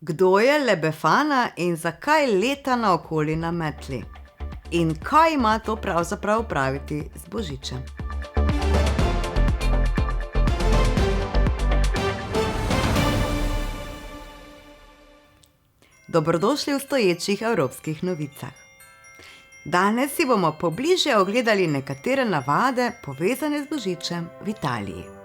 Kdo je Le Befana in zakaj leta naokoli na metli? In kaj ima to pravzaprav opraviti z Božičem? Dobrodošli v stoječih evropskih novicah. Danes si bomo pobliže ogledali nekatere navade povezane z Božičem v Italiji.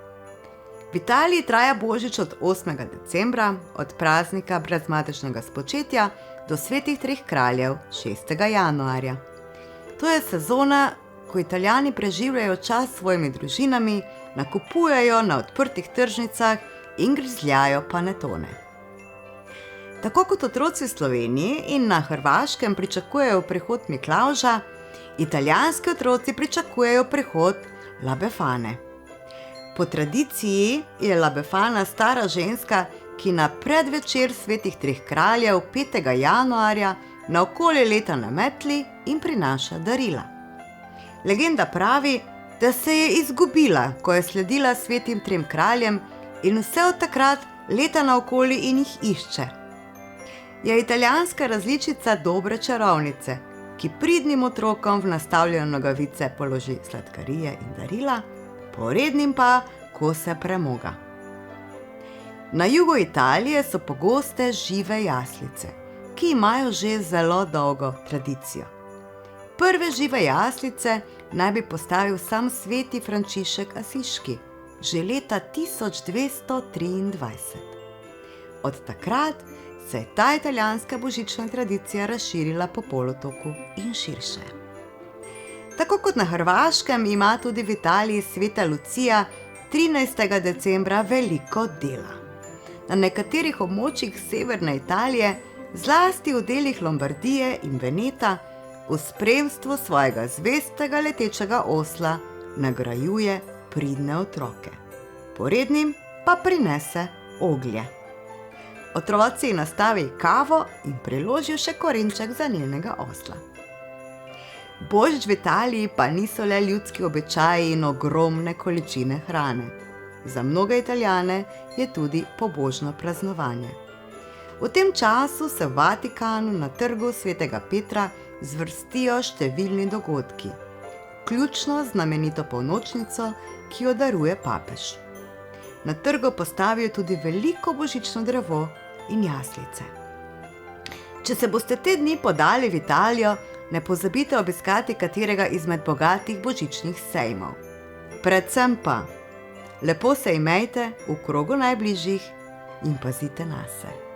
V Italiji traja Božič od 8. decembra, od praznika brezmadežnega spočetja do svetih treh kraljev 6. januarja. To je sezona, ko Italijani preživljajo čas s svojimi družinami, nakupujejo na odprtih tržnicah in grizljajo panetone. Tako kot otroci v Sloveniji in na Hrvaškem pričakujejo prihod Miklavža, italijanski otroci pričakujejo prihod La Befane. Po tradiciji je La Befana stara ženska, ki na predvečer svetih treh kraljev 5. januarja naokoli leta na metli in prinaša darila. Legenda pravi, da se je izgubila, ko je sledila svetim trem kraljem in vse od takrat leta naokoli in jih išče. Je italijanska različica dobre čarovnice, ki pridnim otrokom v nastavljene nogavice položi sladkarije in darila, porednim pa kose premoga. Na jugu Italije so pogoste žive jaslice, ki imajo že zelo dolgo tradicijo. Prve žive jaslice naj bi postavil sam sveti Frančišek Asiški že leta 1223. Od takrat se je ta italijanska božična tradicija razširila po polotoku in širše. Tako kot na Hrvaškem ima tudi v Italiji sveta Lucija 13. decembra veliko dela. Na nekaterih območjih severne Italije, zlasti v delih Lombardije in Veneta, v spremstvu svojega zvestega letečega osla nagrajuje pridne otroke. Porednim pa prinese oglje. Otroci nastavi kavo in priložijo še korenček za njenega osla. Božič v Italiji pa niso le ljudski običaji in ogromne količine hrane. Za mnoge Italijane je tudi pobožno praznovanje. V tem času se v Vatikanu na trgu svetega Petra zvrstijo številni dogodki, vključno z znamenito polnočnico, ki jo daruje papež. Na trgu postavijo tudi veliko božično drevo in jaslice. Če se boste te dni podali v Italijo, ne pozabite obiskati katerega izmed bogatih božičnih sejmov. Predvsem pa, lepo se imejte v krogu najbližjih in pazite nase.